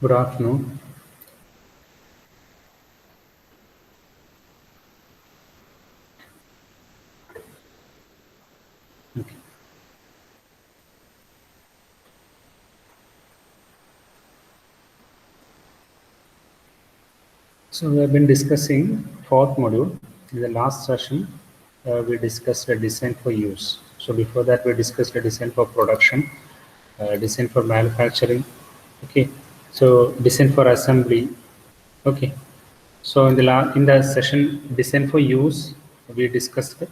Good afternoon. Okay. So we have been discussing fourth module. In the last session, we discussed a design for use. So before that, we discussed a design for production, design for manufacturing. Okay. So design for assembly. Okay. So in the session design for use, we discussed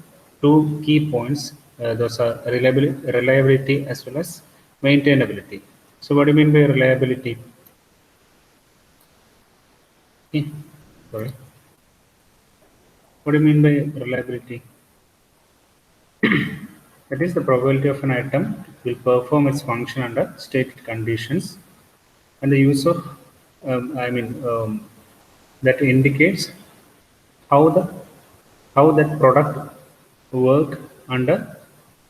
two key points. Those are reliability as well as maintainability. So what do you mean by reliability? Okay. Sorry. What do you mean by reliability? That is the probability of an item will perform its function under stated conditions, and the use of, that indicates how the how that product work under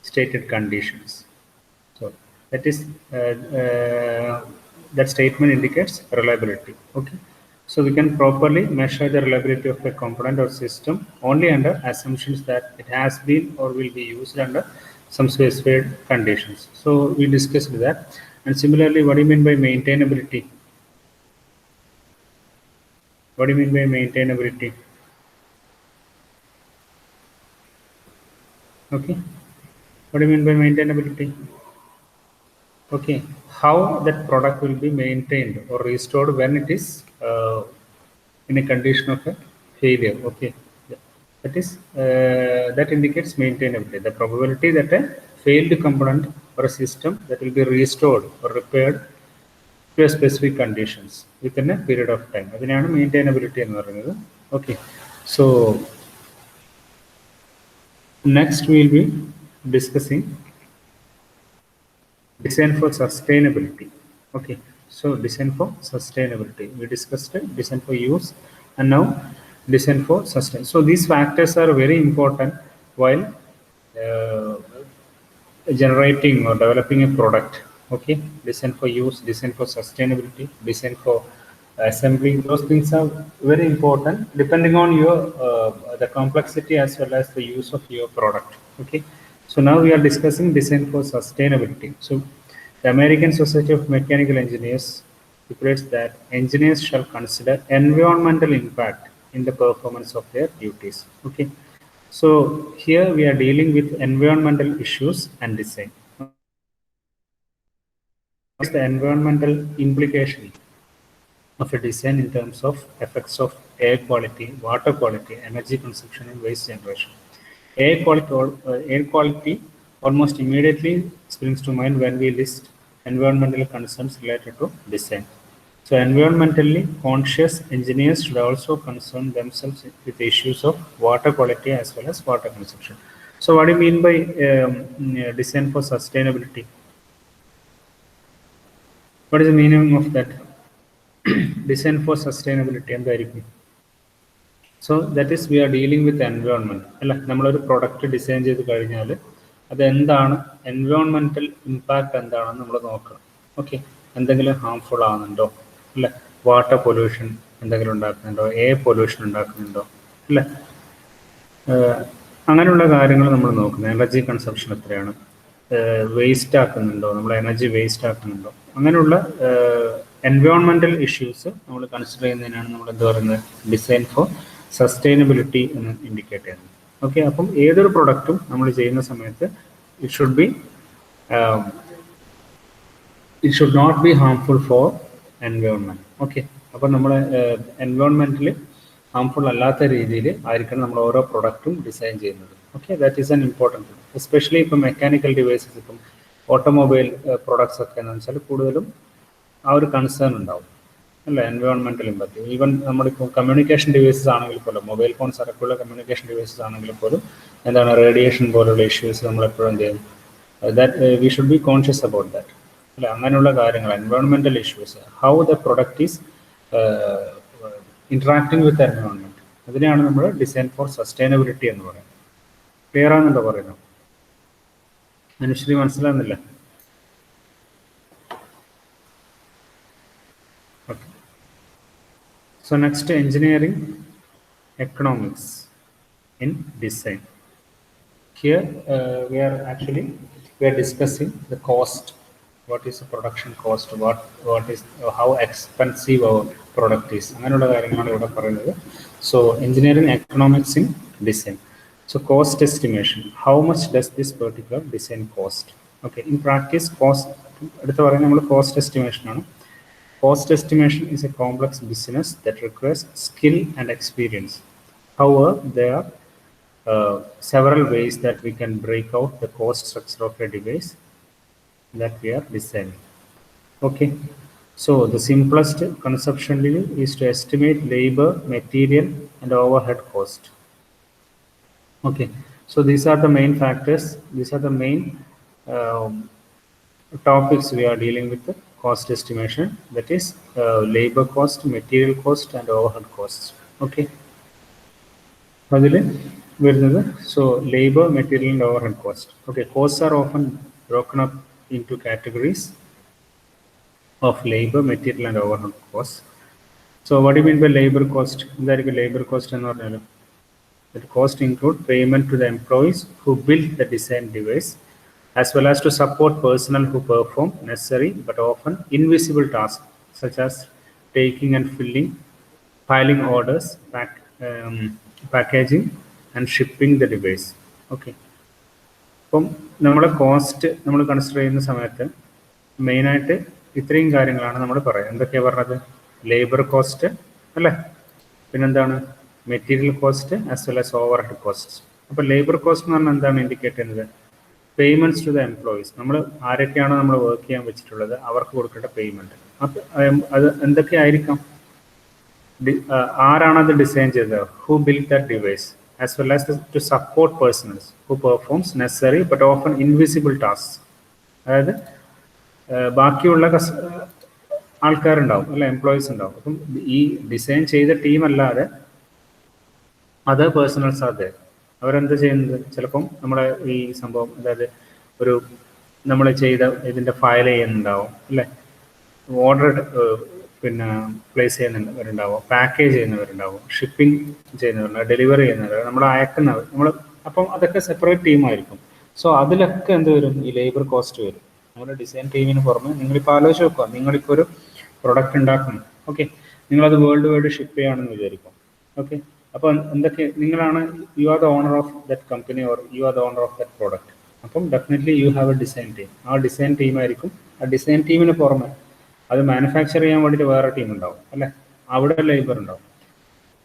stated conditions. So that is that statement indicates reliability. Okay. So we can properly measure the reliability of a component or system only under assumptions that it has been or will be used under some specified conditions. So we discussed that. And similarly, what do you mean by maintainability? What do you mean by maintainability? Okay. What do you mean by maintainability? Okay, how that product will be maintained or restored when it is in a condition of a failure. Okay, yeah. That is that indicates maintainability. The probability that a failed component or a system that will be restored or repaired to a specific conditions within a period of time. അതിനെയാണ് maintainability എന്ന് പറയുന്നത്. Okay, so next we will be discussing design for sustainability. Okay, so design for sustainability. We discussed it, design for use, and now design for sustain. So these factors are very important while uh, generating or developing a product. Okay, design for use, design for sustainability, design for assembly. Those things are very important depending on your the complexity as well as the use of your product. Okay, so now we are discussing design for sustainability. So the American Society of Mechanical Engineers stipulates that engineers shall consider environmental impact in the performance of their duties. Okay, so here we are dealing with environmental issues and design. What is the environmental implication of a design in terms of effects of air quality, water quality, energy consumption, and waste generation? Air quality almost immediately springs to mind when we list environmental concerns related to design. So environmentally conscious engineers should also concern themselves with the issues of water quality as well as water consumption. So what do you mean by design for sustainability? What is the meaning of that? Design for sustainability എന്തായിരിക്കും? So that is we are dealing with environment. അല്ല, നമ്മളൊരു product design ചെയ്ത് കഴിഞ്ഞാൽ അത് എന്താണ് എൻവയോൺമെന്റൽ impact എന്താണെന്ന് നമ്മൾ നോക്കണം. ഓക്കെ, എന്തെങ്കിലും ഹാംഫുൾ ആകുന്നുണ്ടോ, അല്ല വാട്ടർ പൊല്യൂഷൻ എന്തെങ്കിലും ഉണ്ടാക്കുന്നുണ്ടോ, എയർ പൊല്യൂഷൻ ഉണ്ടാക്കുന്നുണ്ടോ, അല്ല അങ്ങനെയുള്ള കാര്യങ്ങൾ നമ്മൾ നോക്കുന്നത്. എനർജി കൺസംഷൻ എത്രയാണ്, വേസ്റ്റ് ആക്കുന്നുണ്ടോ, നമ്മൾ എനർജി വേസ്റ്റ് ആക്കുന്നുണ്ടോ, അങ്ങനെയുള്ള എൻവയോൺമെന്റൽ ഇഷ്യൂസ് നമ്മൾ കൺസിഡർ ചെയ്യുന്നതിനാണ് നമ്മൾ എന്താ പറയുന്നത്, ഡിസൈൻ ഫോർ സസ്റ്റൈനബിലിറ്റി എന്ന് ഇൻഡിക്കേറ്റ് ചെയ്യുന്നത്. ഓക്കെ, അപ്പം ഏതൊരു പ്രൊഡക്റ്റും നമ്മൾ ചെയ്യുന്ന സമയത്ത് it should not be harmful for environment. Okay, അപ്പം നമ്മൾ എൻവയോൺമെന്റിൽ ഹാംഫുൾ അല്ലാത്ത രീതിയിൽ ആയിരിക്കണം നമ്മൾ ഓരോ പ്രൊഡക്റ്റും ഡിസൈൻ ചെയ്യുന്നത്. Okay, that is an important thing. Especially ഇപ്പം മെക്കാനിക്കൽ ഡിവൈസസ്, ഇപ്പം ഓട്ടോമൊബൈൽ പ്രൊഡക്ട്സ് ഒക്കെ എന്ന് വെച്ചാൽ കൂടുതലും ആ ഒരു കൺസേൺ ഉണ്ടാവും, അല്ല, എൻവയോൺമെന്റൽ ഇമ്പാക്ട്. ഈവൻ നമ്മളിപ്പോൾ കമ്മ്യൂണിക്കേഷൻ ഡിവൈസസ് ആണെങ്കിൽ പോലും, മൊബൈൽ ഫോൺസ് അടക്കമുള്ള കമ്മ്യൂണിക്കേഷൻ ഡിവൈസസ് ആണെങ്കിൽ പോലും എന്താണ് റേഡിയേഷൻ പോലുള്ള ഇഷ്യൂസ് നമ്മളെപ്പോഴും എന്ത് ചെയ്യും, that we should be conscious about that. അല്ല, അങ്ങനെയുള്ള കാര്യങ്ങൾ, എൻവയോൺമെന്റൽ issues, how the product is interacting with environment, അതിനെയാണ് നമ്മൾ ഡിസൈൻ ഫോർ സസ്റ്റൈനബിലിറ്റി എന്ന് പറയുന്നത്. ക്ലിയർ ആണെന്നുണ്ടോ പറയുന്നത്? മനുഷ്യരി മനസ്സിലാകുന്നില്ല? Okay. So next, engineering economics in design. Here we are discussing the cost. What is the production cost? What is how expensive our product is? അങ്ങനെയുള്ള കാര്യങ്ങളാണ് ഇവിടെ പറയുന്നത്. So engineering economics in design. So cost estimation. How much does this particular design cost? Okay. In practice, cost അടുത്ത പറയുന്നത് നമ്മൾ cost estimation ആണ്. Cost estimation is a complex business that requires skill and experience. However, there are several ways that we can break out the cost structure of a device that we are designing. Okay, so the simplest conceptually is to estimate labor, material, and overhead cost. Okay, so these are the main factors. These are the main topics we are dealing with the cost estimation. That is labor cost, material cost, and overhead costs. Okay. So labor, material, and overhead cost. Okay, costs are often broken up into categories of labor, material, and overhead costs. So what do you mean by labor cost? That is labor cost and not. That cost include payment to the employees who build the design device, as well as to support personnel who perform necessary but often invisible tasks such as taking and filling, filing orders, packaging, and shipping the device. Okay. അപ്പം നമ്മുടെ cost നമ്മൾ consider ചെയ്യുന്ന സമയത്ത് മെയിനായിട്ട് ഇത്രയും കാര്യങ്ങളാണ് നമ്മൾ പറയുക. എന്തൊക്കെയാണ് പറഞ്ഞത്? ലേബർ കോസ്റ്റ് അല്ലേ, പിന്നെന്താണ് material cost as well as overhead cost. അപ്പോൾ ലേബർ കോസ്റ്റ് എന്ന് പറഞ്ഞാൽ എന്താണ് ഇൻഡിക്കേറ്റ് ചെയ്യുന്നത്? Payments to the employees. നമ്മൾ ആരൊക്കെയാണോ നമ്മൾ വർക്ക് ചെയ്യാൻ വെച്ചിട്ടുള്ളത് അവർക്ക് കൊടുക്കേണ്ട പേയ്മെൻറ്റ്. അപ്പം അത് എന്തൊക്കെയായിരിക്കാം? ആരാണത് ഡിസൈൻ ചെയ്തത്? Who build that device, as well as to support personnel who performs necessary but often invisible tasks. അതായത് ബാക്കിയുള്ള ആൾക്കാരുണ്ടാവും അല്ലെ, എംപ്ലോയീസ് ഉണ്ടാവും. അപ്പം ഈ ഡിസൈൻ ചെയ്ത ടീം അല്ലാതെ അതർ പേഴ്സണൽസ് അതെ അവരെന്താ ചെയ്യുന്നത്? ചിലപ്പം നമ്മളെ ഈ സംഭവം, അതായത് ഒരു നമ്മൾ ചെയ്ത ഇതിൻ്റെ ഫയൽ ചെയ്യുന്നുണ്ടാവും അല്ലേ, ഓർഡർ പിന്നെ പ്ലേസ് ചെയ്യുന്നവരുണ്ടാവും, പാക്കേജ് ചെയ്യുന്നവരുണ്ടാവും, ഷിപ്പിംഗ് ചെയ്യുന്നവരുണ്ടാവും, ഡെലിവറി ചെയ്യുന്നവർ, നമ്മൾ അയക്കുന്നവർ, നമ്മൾ അപ്പം അതൊക്കെ സെപ്പറേറ്റ് ടീമായിരിക്കും. സോ അതിലൊക്കെ എന്ത് വരും? ഈ ലേബർ കോസ്റ്റ് വരും. നമ്മുടെ ഡിസൈൻ ടീമിന് പുറമെ നിങ്ങളിപ്പോൾ ആലോചിച്ച് നോക്കുക, നിങ്ങളിപ്പോൾ ഒരു പ്രൊഡക്റ്റ് ഉണ്ടാക്കണം. ഓക്കെ, നിങ്ങളത് വേൾഡ് വൈഡ് ഷിപ്പ് ചെയ്യുകയാണെന്ന് വിചാരിക്കും. ഓക്കെ, അപ്പോൾ എന്തൊക്കെ നിങ്ങളാണ്, you are the owner of that company or you are the owner of that product. അപ്പം definitely you have a design team. ആ ഡിസൈൻ ടീമായിരിക്കും. ആ ഡിസൈൻ ടീമിന് പുറമെ അത് മാനുഫാക്ചർ ചെയ്യാൻ വേണ്ടിയിട്ട് വേറെ ടീം ഉണ്ടാവും അല്ലേ, അവിടെ ലേബർ ഉണ്ടാവും.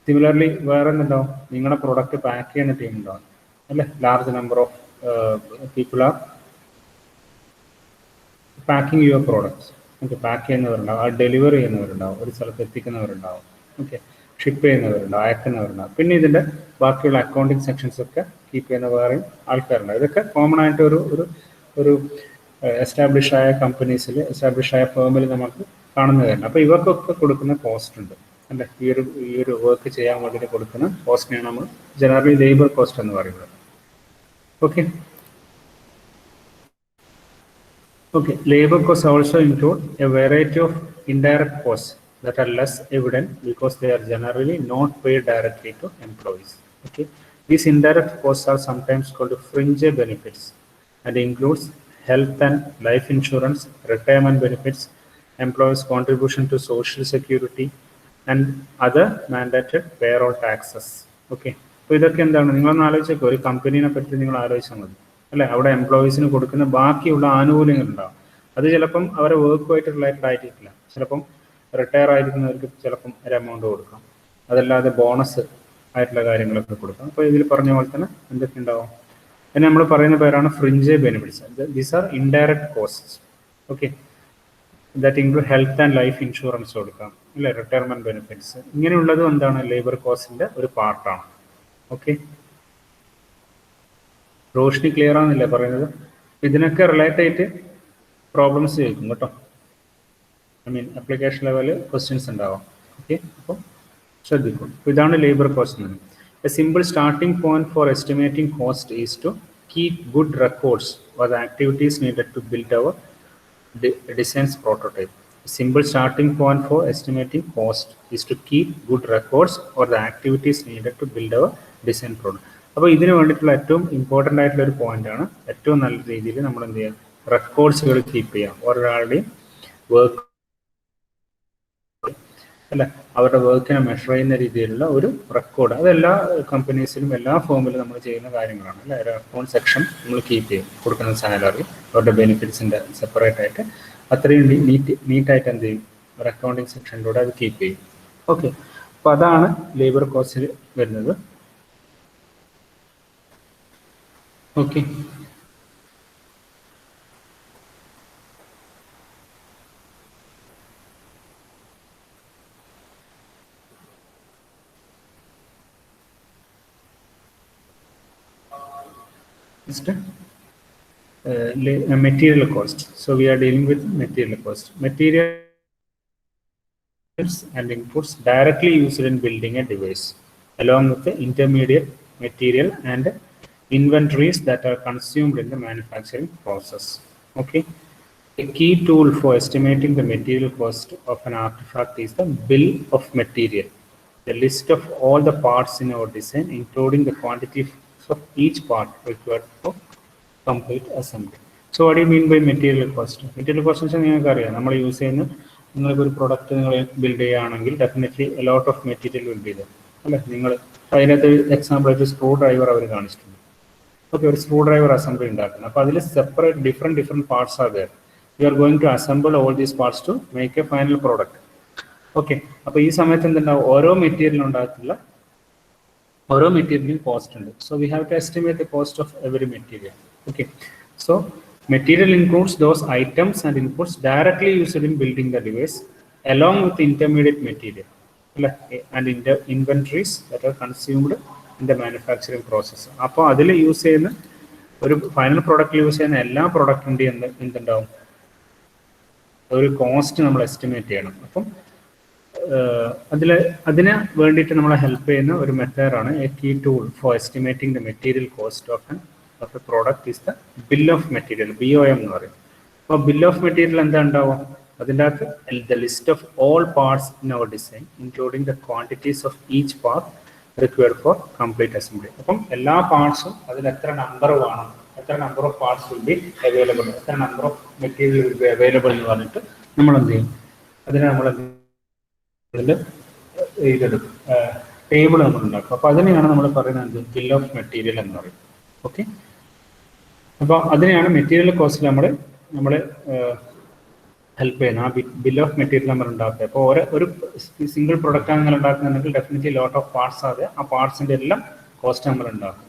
സിമിലർലി വേറെ എന്തുണ്ടാവും? നിങ്ങളുടെ പ്രൊഡക്റ്റ് പാക്ക് ചെയ്യുന്ന ടീം ഉണ്ടാവും അല്ലേ, large number of people are packing your products. Okay, pack ചെയ്യുന്നവരുണ്ടാവും, ആ ഡെലിവറി ചെയ്യുന്നവരുണ്ടാവും, ഒരു സ്ഥലത്ത് എത്തിക്കുന്നവരുണ്ടാവും, ഓക്കെ, ഷിപ്പ് ചെയ്യുന്നവരുണ്ടാവും, അയക്കുന്നവരുണ്ടാവും. പിന്നെ ഇതിൻ്റെ ബാക്കിയുള്ള അക്കൗണ്ടിങ് സെക്ഷൻസ് ഒക്കെ കീപ്പ് ചെയ്യുന്ന വേറെയും ആൾക്കാരുണ്ടാവും. ഇതൊക്കെ കോമൺ ആയിട്ട് ഒരു എസ്റ്റാബ്ലിഷ് ആയ കമ്പനീസിൽ, എസ്റ്റാബ്ലിഷ് ആയ ഫേമിൽ നമുക്ക് കാണുന്നതായിരുന്നു. അപ്പോൾ ഇവർക്കൊക്കെ കൊടുക്കുന്ന കോസ്റ്റ് ഉണ്ട് അല്ലേ, ഈ ഒരു വർക്ക് ചെയ്യാൻ വേണ്ടിയിട്ട് കൊടുക്കുന്ന കോസ്റ്റിനെയാണ് നമ്മൾ ജനറലി ലേബർ കോസ്റ്റ് എന്ന് പറയുന്നത്. Okay okay labour cost also include A variety of indirect cost that are less evident because they are generally not paid directly to employees. Okay, these indirect costs are sometimes called fringe benefits and includes health and life insurance, retirement benefits, employees' contribution to social security, and other mandated payroll taxes. Okay, അപ്പോൾ ഇതൊക്കെ എന്താണ്? നിങ്ങളൊന്ന് ആലോചിച്ചേക്കോ, ഒരു കമ്പനീനെ പറ്റി നിങ്ങൾ ആലോചിച്ചാൽ മതി അല്ലേ. അവിടെ എംപ്ലോയീസിന് കൊടുക്കുന്ന ബാക്കിയുള്ള ആനുകൂല്യങ്ങൾ ഉണ്ടാവും. അത് ചിലപ്പം അവരെ വർക്കുമായിട്ട് റിലേറ്റഡ് ആയിട്ടില്ല. ചിലപ്പം റിട്ടയർ ആയിരിക്കുന്നവർക്ക് ചിലപ്പം ഒരു എമൗണ്ട് കൊടുക്കാം, അതല്ലാതെ ബോണസ് ആയിട്ടുള്ള കാര്യങ്ങളൊക്കെ കൊടുക്കാം. അപ്പോൾ ഇതിൽ പറഞ്ഞ പോലെ തന്നെ എന്തൊക്കെ ഉണ്ടാവും? അതിന് നമ്മൾ പറയുന്ന പേരാണ് fringe benefits. These are indirect costs. Okay, that include health and life insurance കൊടുക്കാം അല്ലെ, റിട്ടയർമെന്റ് ബെനിഫിറ്റ്സ്. ഇങ്ങനെയുള്ളതും എന്താണ്? ലേബർ കോസ്റ്റിന്റെ ഒരു പാർട്ടാണ്. ഓക്കെ, റോഷ്നി ക്ലിയർ ആണെന്നില്ല പറയുന്നത്? ഇതിനൊക്കെ റിലേറ്റ് ആയിട്ട് പ്രോബ്ലംസ് ചോദിക്കും കേട്ടോ. I mean application level questions ഉണ്ടാവാം. ഓക്കെ, അപ്പോൾ ശ്രദ്ധിക്കും. ഇതാണ് ലേബർ കോസ്റ്റ് എന്ന്. A simple starting point for estimating cost is to keep good records for the activities needed to build our designs prototype. simple starting point for estimating cost is to keep good records or the activities needed to build our design product. അപ്പോൾ ഇതിന് വേണ്ടിയിട്ടുള്ള ഏറ്റവും important ആയിട്ടുള്ള ഒരു പോയിന്റാണ് ഏറ്റവും നല്ല രീതിയിൽ നമ്മൾ എന്ത് ചെയ്യുക, റെക്കോർഡ്സുകൾ കീപ്പ് ചെയ്യുക. ഒരാളുടെയും വർക്ക് അല്ല, അവരുടെ വർക്കിനെ മെഷർ ചെയ്യുന്ന രീതിയിലുള്ള ഒരു റെക്കോർഡ്. അത് എല്ലാ കമ്പനീസിലും എല്ലാ ഫോമിലും നമ്മൾ ചെയ്യുന്ന കാര്യങ്ങളാണ് അല്ലേ. ഒരു അക്കൗണ്ട് സെക്ഷൻ നമ്മൾ കീപ്പ് ചെയ്യും, കൊടുക്കുന്ന സാലറി, അവരുടെ ബെനിഫിറ്റ്സിൻ്റെ സെപ്പറേറ്റ് ആയിട്ട് അത്രയും നീറ്റായിട്ട് എന്ത് ചെയ്യും, ഒരു അക്കൗണ്ടിങ് സെക്ഷനിലൂടെ അത് കീപ്പ് ചെയ്യും. ഓക്കെ, അപ്പോൾ അതാണ് ലേബർ കോസ്റ്റിൽ വരുന്നത്. Okay, material cost. So we are dealing with material cost. Materials and inputs directly used in building a device, along with the intermediate material and inventories that are consumed in the manufacturing process. Okay. A key tool for estimating the material cost of an artifact is the bill of material, the list of all the parts in our design, including the quantity of each part required for complete assembly. So what do you mean by material cost? Material cost എന്ന് വെച്ചാൽ നിങ്ങൾക്ക് അറിയാം, നമ്മൾ use ചെയ്യുന്ന, നിങ്ങൾക്ക് ഒരു product നിങ്ങൾ build ചെയ്യുകയാണെങ്കിൽ definitely a lot of material will be there അല്ലേ. നിങ്ങൾ അതിനകത്ത് എക്സാമ്പിൾ ആയിട്ട് സ്ക്രൂ ഡ്രൈവർ അവർ കാണിച്ചിട്ടുണ്ട്. ഓക്കെ, ഒരു സ്ക്രൂ ഡ്രൈവർ അസംബ്ലി ഉണ്ടാക്കുന്നത്. അപ്പോൾ അതിൽ separate different parts are there. You are going to assemble all these parts to make a final product. Okay, അപ്പോൾ ഈ സമയത്ത് എന്തുണ്ടാവും, ഓരോ മെറ്റീരിയലും ഉണ്ടാകത്തില്ല, ഓരോ മെറ്റീരിയലിനും കോസ്റ്റ് ഉണ്ട്. So we have to estimate the cost of every material. Okay, so material includes those items and inputs directly used in building the device, along with the intermediate material and inventories that are consumed in the manufacturing process. അപ്പോൾ അതിൽ use ചെയ്യുന്ന ഒരു final product use ചെയ്യുന്ന എല്ലാ പ്രോഡക്റ്റിൻ്റെ എന്തുണ്ടാവും, ഒരു cost നമ്മൾ എസ്റ്റിമേറ്റ് ചെയ്യണം. അപ്പം അതിന് വേണ്ടിയിട്ട് നമ്മളെ ഹെൽപ്പ് ചെയ്യുന്ന ഒരു മെത്തേഡാണ് a key tool for estimating the material cost of a product is the bill of material, BOM എന്ന് പറയും. അപ്പോൾ bill of material എന്താ ഉണ്ടാവും, അതിൻ്റെ അകത്ത് the list of all parts in our design, including the quantities of each part required for complete assembly. അപ്പം എല്ലാ പാർട്സും അതിൽ എത്ര നമ്പർ വേണം, എത്ര number of parts will be available, എത്ര number of material will be available എന്ന് പറഞ്ഞിട്ട് നമ്മൾ എന്ത് ചെയ്യും, അതിനെ നമ്മൾ ഇതെടുക്കും, ടേബിൾ നമ്മൾ ഉണ്ടാക്കും. അപ്പോൾ അതിനെയാണ് നമ്മൾ പറയുന്നത് ബിൽ ഓഫ് മെറ്റീരിയൽ എന്ന് പറയും. ഓക്കെ, അപ്പോൾ അതിനെയാണ് മെറ്റീരിയൽ കോസ്റ്റിൽ നമ്മൾ ഹെൽപ്പ് ചെയ്യുന്നത്. ആ ബിൽ ഓഫ് മെറ്റീരിയൽ നമ്മൾ ഉണ്ടാക്കുക. അപ്പോൾ ഒരു സിംഗിൾ പ്രൊഡക്റ്റാണ് നിങ്ങൾ ഉണ്ടാക്കുന്നുണ്ടെങ്കിൽ ഡെഫിനറ്റ്ലി ലോട്ട് ഓഫ് പാർട്സ് ആണ്, ആ പാർട്സിൻ്റെ എല്ലാം കോസ്റ്റ് നമ്മൾ ഉണ്ടാക്കും.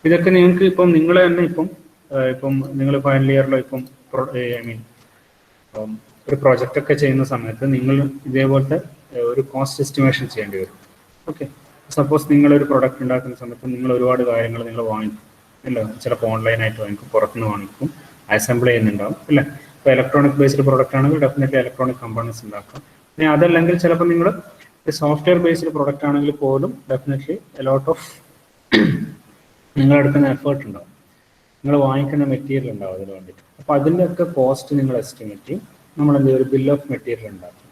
ഇതൊക്കെ നിങ്ങൾക്ക് ഇപ്പം നിങ്ങൾ തന്നെ ഇപ്പം നിങ്ങൾ ഫൈനൽ ഇയറിലോ ഒരു പ്രോജക്റ്റ് ഒക്കെ ചെയ്യുന്ന സമയത്ത് നിങ്ങൾ ഇതേപോലത്തെ ഒരു കോസ്റ്റ് എസ്റ്റിമേഷൻ ചെയ്യേണ്ടി വരും. ഓക്കെ, സപ്പോസ് നിങ്ങളൊരു പ്രൊഡക്റ്റ് ഉണ്ടാക്കുന്ന സമയത്ത് നിങ്ങൾ ഒരുപാട് കാര്യങ്ങൾ നിങ്ങൾ വാങ്ങിക്കും അല്ല, ചിലപ്പോൾ ഓൺലൈനായിട്ട് വാങ്ങിക്കും, പുറത്തുനിന്ന് വാങ്ങിക്കും, അസംബിൾ ചെയ്യുന്നുണ്ടാവും അല്ലേ. ഇപ്പോൾ ഇലക്ട്രോണിക് ബേസ്ഡ് പ്രൊഡക്റ്റ് ആണെങ്കിൽ ഡെഫിനറ്റ്ലി ഇലക്ട്രോണിക് കമ്പോണൻസ് ഉണ്ടാക്കാം. ഇനി അതല്ലെങ്കിൽ ചിലപ്പോൾ നിങ്ങൾ സോഫ്റ്റ്വെയർ ബേസ്ഡ് പ്രൊഡക്റ്റ് ആണെങ്കിൽ പോലും ഡെഫിനറ്റ്ലി ലോട്ട് ഓഫ് നിങ്ങളെടുക്കുന്ന എഫേർട്ട് ഉണ്ടാവും, നിങ്ങൾ വാങ്ങിക്കുന്ന മെറ്റീരിയൽ ഉണ്ടാവും അതിന് വേണ്ടിയിട്ട്. അപ്പോൾ അതിൻ്റെയൊക്കെ കോസ്റ്റ് നിങ്ങൾ എസ്റ്റിമേറ്റ് ചെയ്യും, നമ്മളെന്ത് ഒരു ബിൽ ഓഫ് മെറ്റീരിയൽ ഉണ്ടാക്കും.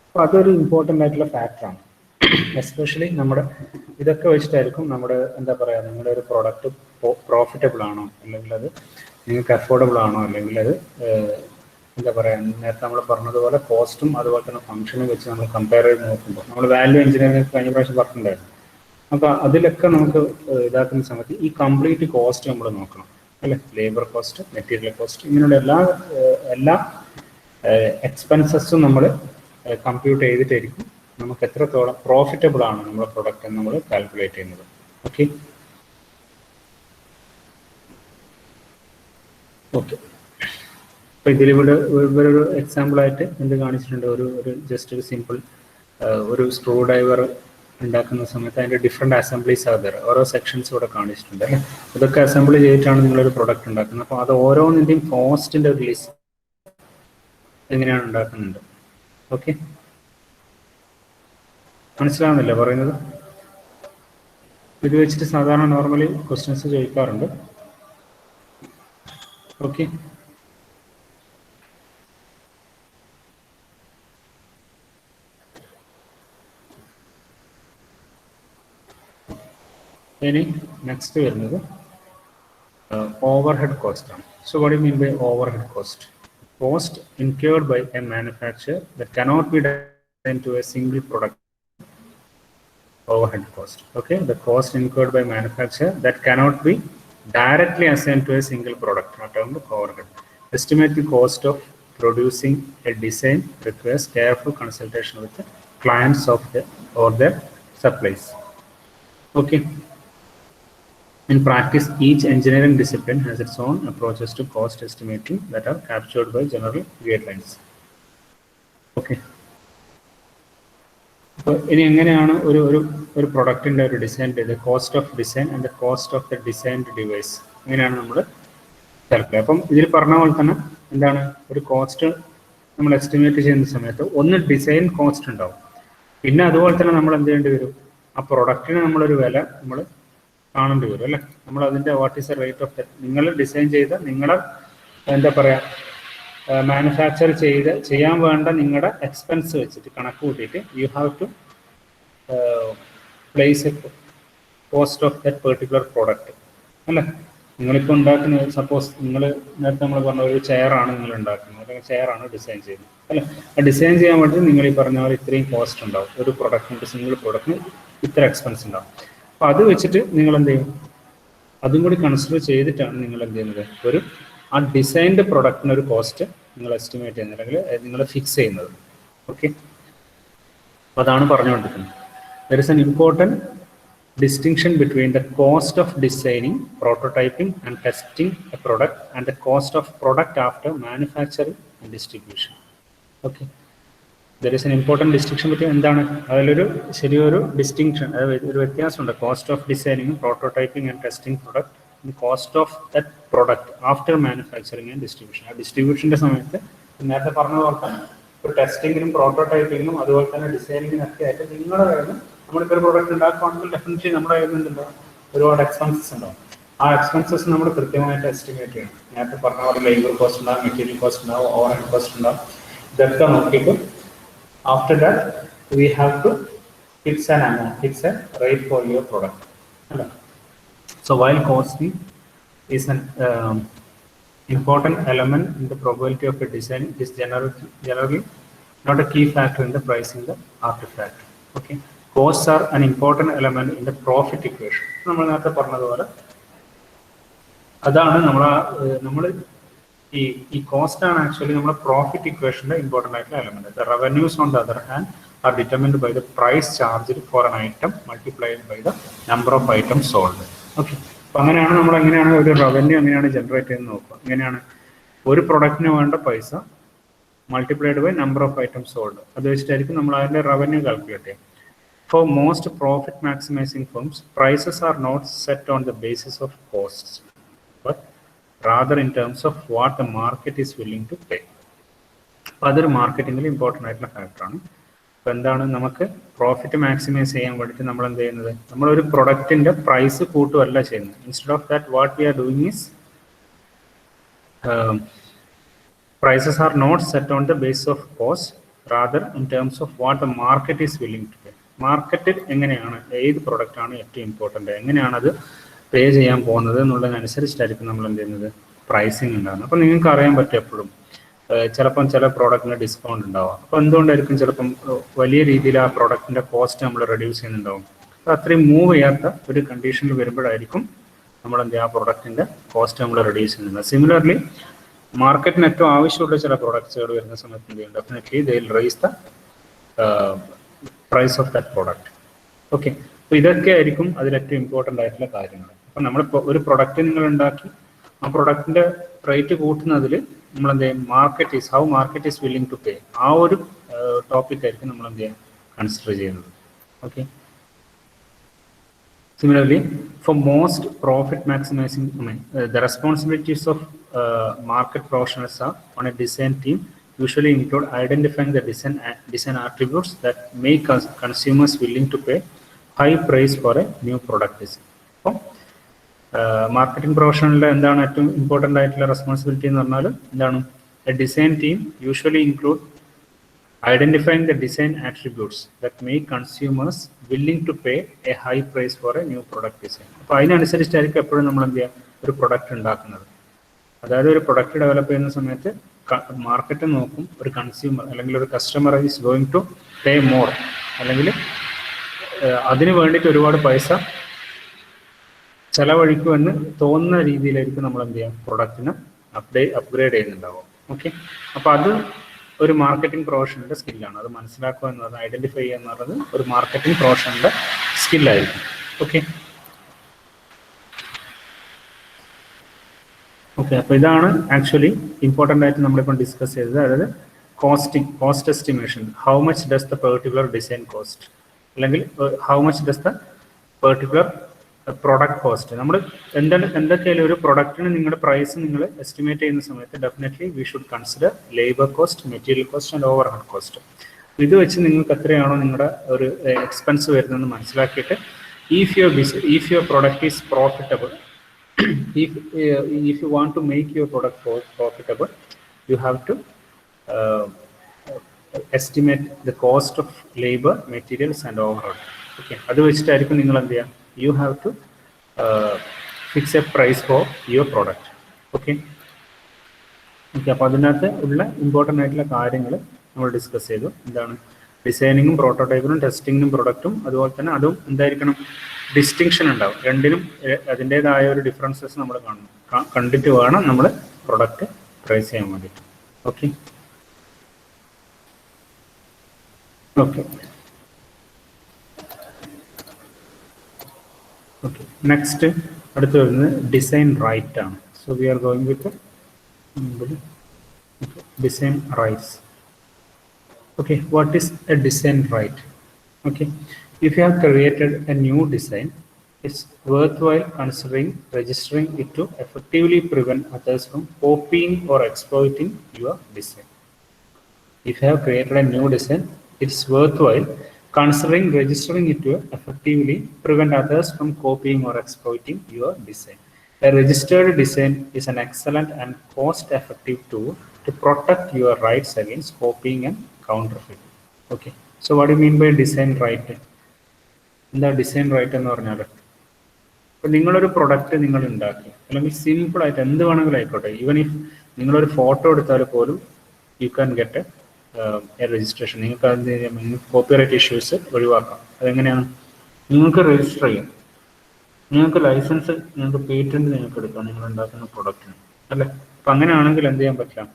അപ്പോൾ അതൊരു ഇമ്പോർട്ടൻ്റ് ആയിട്ടുള്ള ഫാക്ടറാണ്. എസ്പെഷ്യലി നമ്മുടെ ഇതൊക്കെ വെച്ചിട്ടായിരിക്കും നമ്മുടെ എന്താ പറയുക, നിങ്ങളുടെ ഒരു പ്രോഡക്റ്റ് പ്രോഫിറ്റബിൾ ആണോ, അല്ലെങ്കിൽ അത് നിങ്ങൾക്ക് അഫോർഡബിൾ ആണോ, അല്ലെങ്കിൽ അത് എന്താ പറയുക, നേരത്തെ നമ്മൾ പറഞ്ഞതുപോലെ കോസ്റ്റും അതുപോലെ തന്നെ ഫംഗ്ഷനും വെച്ച് നമ്മൾ കമ്പയർ ചെയ്ത് നോക്കുമ്പോൾ നമ്മൾ വാല്യൂ എഞ്ചിനീയറിംഗ് കഴിഞ്ഞ പ്രാവശ്യം പറഞ്ഞിട്ടുണ്ടായിരുന്നു. അപ്പോൾ അതിലൊക്കെ നമുക്ക് ഇതാക്കുന്ന സമയത്ത് ഈ കംപ്ലീറ്റ് കോസ്റ്റ് നമ്മൾ നോക്കണം അല്ലേ. ലേബർ കോസ്റ്റ്, മെറ്റീരിയൽ കോസ്റ്റ്, ഇങ്ങനെയുള്ള എല്ലാ എക്സ്പെൻസസും നമ്മൾ കമ്പ്യൂട്ട് ചെയ്തിട്ടായിരിക്കും നമുക്ക് എത്രത്തോളം പ്രോഫിറ്റബിൾ ആണ് നമ്മുടെ പ്രൊഡക്റ്റ് എന്ന് നമ്മൾ കാൽക്കുലേറ്റ് ചെയ്യുന്നത്. ഓക്കെ ഓക്കെ അപ്പോൾ ഇതിലിവിടെ ഒരു എക്സാമ്പിളായിട്ട് എന്ത് കാണിച്ചിട്ടുണ്ട്, ഒരു ജസ്റ്റ് ഒരു സിമ്പിൾ ഒരു സ്ക്രൂ ഡ്രൈവർ ഉണ്ടാക്കുന്ന സമയത്ത് അതിൻ്റെ ഡിഫറെൻറ്റ് അസംബ്ലീസ് ആകാറ് ഓരോ സെക്ഷൻസ് ഇവിടെ കാണിച്ചിട്ടുണ്ട് അല്ലേ. ഇതൊക്കെ അസംബിൾ ചെയ്തിട്ടാണ് നിങ്ങളൊരു പ്രൊഡക്റ്റ് ഉണ്ടാക്കുന്നത്. അപ്പോൾ അത് ഓരോന്നിൻ്റെയും കോസ്റ്റിൻ്റെ ഒരു ലിസ്റ്റ് എങ്ങനെയാണ് ഉണ്ടാക്കുന്നുണ്ട്. ഓക്കെ, മനസ്സിലാവുന്നില്ല പറയുന്നത്? ഇത് വെച്ചിട്ട് സാധാരണ നോർമലി ക്വസ്റ്റ്യൻസ് ചോദിക്കാറുണ്ട്. ഓക്കെ, ഇനി നെക്സ്റ്റ് വരുന്നത് overhead cost. So what do you mean by overhead cost? Cost incurred by a manufacturer that cannot be done to a single product. Overhead cost. Okay, the cost incurred by manufacturer that cannot be directly assigned to a single product. Not only overhead. Estimate the cost of producing a design requires careful consultation with the clients of the or their supplies. Okay. In practice, each engineering discipline has its own approaches to cost estimating that are captured by general guidelines. Okay. അപ്പോൾ ഇനി എങ്ങനെയാണ് ഒരു പ്രൊഡക്റ്റിൻ്റെ ഒരു ഡിസൈൻ്റെ cost of design and the cost of the designed device അങ്ങനെയാണ് നമ്മൾ calculate. അപ്പം ഇതിൽ പറഞ്ഞ പോലെ തന്നെ എന്താണ് ഒരു കോസ്റ്റ് നമ്മൾ എസ്റ്റിമേറ്റ് ചെയ്യുന്ന സമയത്ത് ഒന്ന് ഡിസൈൻ കോസ്റ്റ് ഉണ്ടാവും, പിന്നെ അതുപോലെ തന്നെ നമ്മൾ എന്ത് ചെയ്യേണ്ടി വരും, ആ പ്രൊഡക്റ്റിന് നമ്മളൊരു വില നമ്മൾ കാണേണ്ടി വരും അല്ലേ. നമ്മൾ അതിൻ്റെ what is the rate of that, നിങ്ങൾ ഡിസൈൻ ചെയ്ത് നിങ്ങളുടെ എന്താ പറയുക മാനുഫാക്ചർ ചെയ്യാൻ വേണ്ട നിങ്ങളുടെ എക്സ്പെൻസ് വെച്ചിട്ട് കണക്ക് കൂട്ടിയിട്ട് you have to place a cost of that particular product അല്ലേ. നിങ്ങളിപ്പോൾ ഉണ്ടാക്കുന്ന സപ്പോസ് നിങ്ങൾ നേരത്തെ നമ്മൾ പറഞ്ഞ ഒരു ചെയറാണ് നിങ്ങൾ ഉണ്ടാക്കുന്നത്, അല്ലെങ്കിൽ ചെയറാണ് ഡിസൈൻ ചെയ്യുന്നത് അല്ലേ. ആ ഡിസൈൻ ചെയ്യാൻ വേണ്ടി നിങ്ങൾ ഈ പറഞ്ഞ പോലെ ഇത്രയും കോസ്റ്റ് ഉണ്ടാവും, ഒരു പ്രൊഡക്റ്റിൻ്റെ സിംഗിൾ പ്രൊഡക്റ്റിന് ഇത്ര എക്സ്പെൻസ് ഉണ്ടാവും. അപ്പോൾ അത് വെച്ചിട്ട് നിങ്ങൾ എന്ത് ചെയ്യും, അതും കൂടി കൺസിഡർ ചെയ്തിട്ടാണ് നിങ്ങൾ എന്ത് ചെയ്യുന്നത്, ആ ഡിസൈൻഡ് പ്രൊഡക്റ്റിന് ഒരു കോസ്റ്റ് നിങ്ങൾ എസ്റ്റിമേറ്റ് ചെയ്യുന്നത്, അല്ലെങ്കിൽ നിങ്ങൾ ഫിക്സ് ചെയ്യുന്നത്. ഓക്കെ, അപ്പോൾ അതാണ് പറഞ്ഞുകൊണ്ടിരിക്കുന്നത്. There is an important distinction between the cost of designing, prototyping and testing a product and the cost of product after manufacturing and distribution. Okay, there is an important distinction between എന്താണ് അതിലൊരു ശരിയൊരു distinction, അതായത് ഒരു വ്യത്യാസമുണ്ട്. Cost of designing, prototyping and testing product, cost of that product after manufacturing and distribution. ആ ഡിസ്ട്രിബ്യൂഷൻ്റെ സമയത്ത് നേരത്തെ പറഞ്ഞ പോലെ തന്നെ ഒരു ടെസ്റ്റിങ്ങിനും പ്രോട്ടോടൈപ്പിങ്ങിനും അതുപോലെ തന്നെ ഡിസൈനിങ്ങിനും ഒക്കെ ആയിട്ട് നിങ്ങളുടെ കയ്യിൽ നമ്മളിപ്പോൾ ഒരു പ്രോഡക്റ്റ് ഉണ്ടാക്കുകയാണെങ്കിൽ ഡെഫിനറ്റ്ലി നമ്മുടെ കയ്യിൽ നിന്നുണ്ടാവും ഒരുപാട് എക്സ്പെൻസസ് ഉണ്ടാവും. ആ എക്സ്പെൻസസ് നമ്മൾ കൃത്യമായിട്ട് എസ്റ്റിമേറ്റ് ചെയ്യണം. നേരത്തെ പറഞ്ഞ പോലെ ലേബർ കോസ്റ്റ് ഉണ്ടാവും, മെറ്റീരിയൽ കോസ്റ്റ് ഉണ്ടാവും, ഓവർഹെഡ് കോസ്റ്റ് ഉണ്ടാവും. ഇതൊക്കെ നോക്കിയിട്ട് after that we have to fix an amount, fix a rate for your product അല്ല. So while costing is an important element in the probability of a design, is generally not a key factor in the pricing the artifact. Okay, costs are an important element in the profit equation. നമ്മൾ നേരത്തെ പറഞ്ഞതുപോലെ അതാണ് നമ്മൾ ഈ cost ആണ് actually നമ്മുടെ profit ഇക്വേഷന്റെ important ആയിട്ടുള്ള element. The revenues on the other hand are determined by the price charged for an item multiplied by the number of item sold. Okay, അപ്പം അങ്ങനെയാണ് നമ്മൾ എങ്ങനെയാണ് ഒരു റവന്യൂ എങ്ങനെയാണ് ജനറേറ്റ് ചെയ്യുന്നത് നോക്കുക. എങ്ങനെയാണ് ഒരു പ്രൊഡക്റ്റിന് വേണ്ട പൈസ multiplied by number of item sold, അത് വെച്ചിട്ടായിരിക്കും നമ്മൾ അതിൻ്റെ റവന്യൂ കാൽക്കുലേറ്റ് ചെയ്യുക. For most profit maximizing firms, prices are not set on the basis of costs, but rather in terms of what the market is willing to pay. അതൊരു മാർക്കറ്റിംഗിൽ important ആയിട്ടുള്ള ഫാക്ടറാണ്. അപ്പോൾ എന്താണ്, നമുക്ക് പ്രോഫിറ്റ് മാക്സിമൈസ് ചെയ്യാൻ വേണ്ടിയിട്ട് നമ്മൾ എന്ത് ചെയ്യുന്നത്, നമ്മളൊരു പ്രൊഡക്റ്റിൻ്റെ പ്രൈസ് കൂട്ടുകയല്ല ചെയ്യുന്നത്. Instead of that what we are doing is prices are not set on the basis of cost, rather in terms of what the market is willing to pay. മാർക്കറ്റിൽ എങ്ങനെയാണ് ഏത് പ്രൊഡക്റ്റാണ് ഏറ്റവും ഇമ്പോർട്ടൻ്റ്, എങ്ങനെയാണ് അത് പേ ചെയ്യാൻ പോകുന്നത് എന്നുള്ളതിനനുസരിച്ചിട്ടായിരിക്കും നമ്മൾ എന്ത് ചെയ്യുന്നത്, പ്രൈസിങ് ഉണ്ടാകുന്നത്. അപ്പോൾ നിങ്ങൾക്ക് അറിയാൻ പറ്റും എപ്പോഴും ചിലപ്പം ചില പ്രോഡക്റ്റിന് ഡിസ്കൗണ്ട് ഉണ്ടാവും. അപ്പോൾ എന്തുകൊണ്ടായിരിക്കും ചിലപ്പം വലിയ രീതിയിൽ ആ പ്രോഡക്റ്റിൻ്റെ കോസ്റ്റ് നമ്മൾ റെഡ്യൂസ് ചെയ്യുന്നുണ്ടാവും. അപ്പോൾ അത്രയും മൂവ് ചെയ്യാത്ത ഒരു കണ്ടീഷനിൽ വരുമ്പോഴായിരിക്കും നമ്മൾ എന്ത് ചെയ്യുക, ആ പ്രൊഡക്റ്റിൻ്റെ കോസ്റ്റ് നമ്മൾ റെഡ്യൂസ് ചെയ്യുന്നത്. സിമിലർലി മാർക്കറ്റിന് ഏറ്റവും ആവശ്യമുള്ള ചില പ്രോഡക്ട്സുകൾ വരുന്ന സമയത്ത് എന്ത് ചെയ്യും, definitely they will rise the price of that product. Okay, അപ്പോൾ ഇതൊക്കെ ആയിരിക്കും അതിലേറ്റവും ഇമ്പോർട്ടൻ്റ് ആയിട്ടുള്ള കാര്യങ്ങൾ. അപ്പം നമ്മളിപ്പോൾ ഒരു പ്രൊഡക്റ്റ് നിങ്ങൾ ഉണ്ടാക്കി ആ പ്രൊഡക്റ്റിൻ്റെ റേറ്റ് കൂട്ടുന്നതിൽ നമ്മൾ എന്ത് ചെയ്യും, market is how market is willing to pay, ആ ഒരു ടോപ്പിക് ആയിരിക്കും നമ്മൾ എന്ത് ചെയ്യാൻ കൺസിഡർ ചെയ്യുന്നത്. Okay, similarly for most profit maximising the responsibilities of market professionals are on a design team usually include identifying the design attributes that make consumers willing to pay high price for a new product design. അപ്പോൾ marketing പ്രൊഫഷണലിൽ എന്താണ് ഏറ്റവും important ആയിട്ടുള്ള responsibility എന്ന് പറഞ്ഞാൽ എന്താണ്, A design team usually include Identifying the design attributes that make consumers willing to pay a high price for a new product design. അപ്പോൾ അതിനനുസരിച്ചായിരിക്കും എപ്പോഴും നമ്മൾ എന്ത് ചെയ്യുക, ഒരു പ്രൊഡക്റ്റ് ഉണ്ടാക്കുന്നത്. അതായത് ഒരു പ്രൊഡക്റ്റ് ഡെവലപ്പ് ചെയ്യുന്ന സമയത്ത് മാർക്കറ്റ് നോക്കും, ഒരു കൺസ്യൂമർ അല്ലെങ്കിൽ ഒരു customer is going to pay more, അല്ലെങ്കിൽ അതിന് വേണ്ടിയിട്ട് ഒരുപാട് പൈസ ചെലവഴിക്കുമെന്ന് തോന്നുന്ന രീതിയിലായിരിക്കും നമ്മൾ എന്ത് ചെയ്യാം, പ്രൊഡക്റ്റിന് അപ്ഗ്രേഡ് ചെയ്യുന്നുണ്ടാവും. ഓക്കെ, അപ്പോൾ അത് ഒരു മാർക്കറ്റിംഗ് പ്രൊഫഷണലിന്റെ സ്കില്ലാണ്. അത് മനസ്സിലാക്കുക എന്ന് പറഞ്ഞാൽ, ഐഡന്റിഫൈ ചെയ്യുക എന്ന് പറയുന്നത് ഒരു മാർക്കറ്റിംഗ് പ്രൊഫഷണലിന്റെ സ്കില്ലായിരിക്കും. ഓക്കെ ഓക്കെ അപ്പോൾ ഇതാണ് ആക്ച്വലി ഇമ്പോർട്ടൻ്റ് ആയിട്ട് നമ്മളിപ്പോൾ ഡിസ്കസ് ചെയ്തത്. അതായത് cost estimation, how much does the particular design cost, അല്ലെങ്കിൽ how much does the particular product cost. നമ്മൾ എന്തൊക്കെയായാലും ഒരു പ്രൊഡക്റ്റിന് നിങ്ങളുടെ പ്രൈസ് നിങ്ങൾ എസ്റ്റിമേറ്റ് ചെയ്യുന്ന സമയത്ത് definitely we should consider labour cost, material cost and over head cost. ഇത് വെച്ച് നിങ്ങൾക്ക് എത്രയാണോ നിങ്ങളുടെ ഒരു എക്സ്പെൻസ് വരുന്നതെന്ന് മനസ്സിലാക്കിയിട്ട് if your product is profitable, if you want to make your product profitable, you have to estimate the cost of labor, materials and overhead. Okay, അത് വെച്ചിട്ടായിരിക്കും നിങ്ങൾ എന്ത് ചെയ്യുക, you have to fix a price for your product. Okay okay അപ്പോൾ അതിനകത്ത് ഉള്ള important ആയിട്ടുള്ള കാര്യങ്ങൾ നമ്മൾ ഡിസ്കസ് ചെയ്തു. എന്താണ് ഡിസൈനിങ്ങും പ്രോട്ടോടൈപ്പിനും ടെസ്റ്റിങ്ങിനും പ്രൊഡക്റ്റും, അതുപോലെ തന്നെ അതും എന്തായിരിക്കണം, ഡിസ്റ്റിങ്ഷൻ ഉണ്ടാവും. രണ്ടിനും അതിൻ്റെതായ ഒരു ഡിഫറൻസസ് നമ്മൾ കണ്ടിട്ട് വേണം നമ്മൾ പ്രൊഡക്റ്റ് പ്രൈസ് ചെയ്യാൻ വേണ്ടിയിട്ട്. ഓക്കെ ഓക്കെ ഓക്കെ നെക്സ്റ്റ് അടുത്ത് വരുന്നത് ഡിസൈൻ റൈറ്റ് ആണ്. So we are going with design rights. Okay, what is a design right? Okay, if you have created a new design, it's worthwhile considering registering it to effectively prevent others from copying or exploiting your design. If you have created a new design, it's worthwhile considering registering it to effectively prevent others from copying or exploiting your design. A registered design is an excellent and cost-effective tool to protect your rights against copying and counterfeit. Okay, so what do you mean by design right? എന്താ design right എന്ന് പറഞ്ഞാൽ, ഇപ്പം നിങ്ങളൊരു product നിങ്ങൾ ഉണ്ടാക്കി, അല്ലെങ്കിൽ സിമ്പിളായിട്ട് എന്ത് വേണമെങ്കിലും ആയിക്കോട്ടെ, ഈവൻ ഇഫ് നിങ്ങളൊരു ഫോട്ടോ എടുത്താൽ പോലും you can get A registration. നിങ്ങൾക്ക് അത് കോപ്പിറൈറ്റ് ഇഷ്യൂസ് ഒഴിവാക്കാം. അതെങ്ങനെയാണ്, നിങ്ങൾക്ക് രജിസ്റ്റർ ചെയ്യാം, നിങ്ങൾക്ക് ലൈസൻസ്, നിങ്ങൾക്ക് പേറ്റന്റ് നിങ്ങൾക്ക് എടുക്കാം നിങ്ങൾ ഉണ്ടാക്കുന്ന പ്രൊഡക്റ്റിന്, അല്ലേ? അപ്പം അങ്ങനെയാണെങ്കിൽ എന്ത് ചെയ്യാൻ പറ്റില്ല,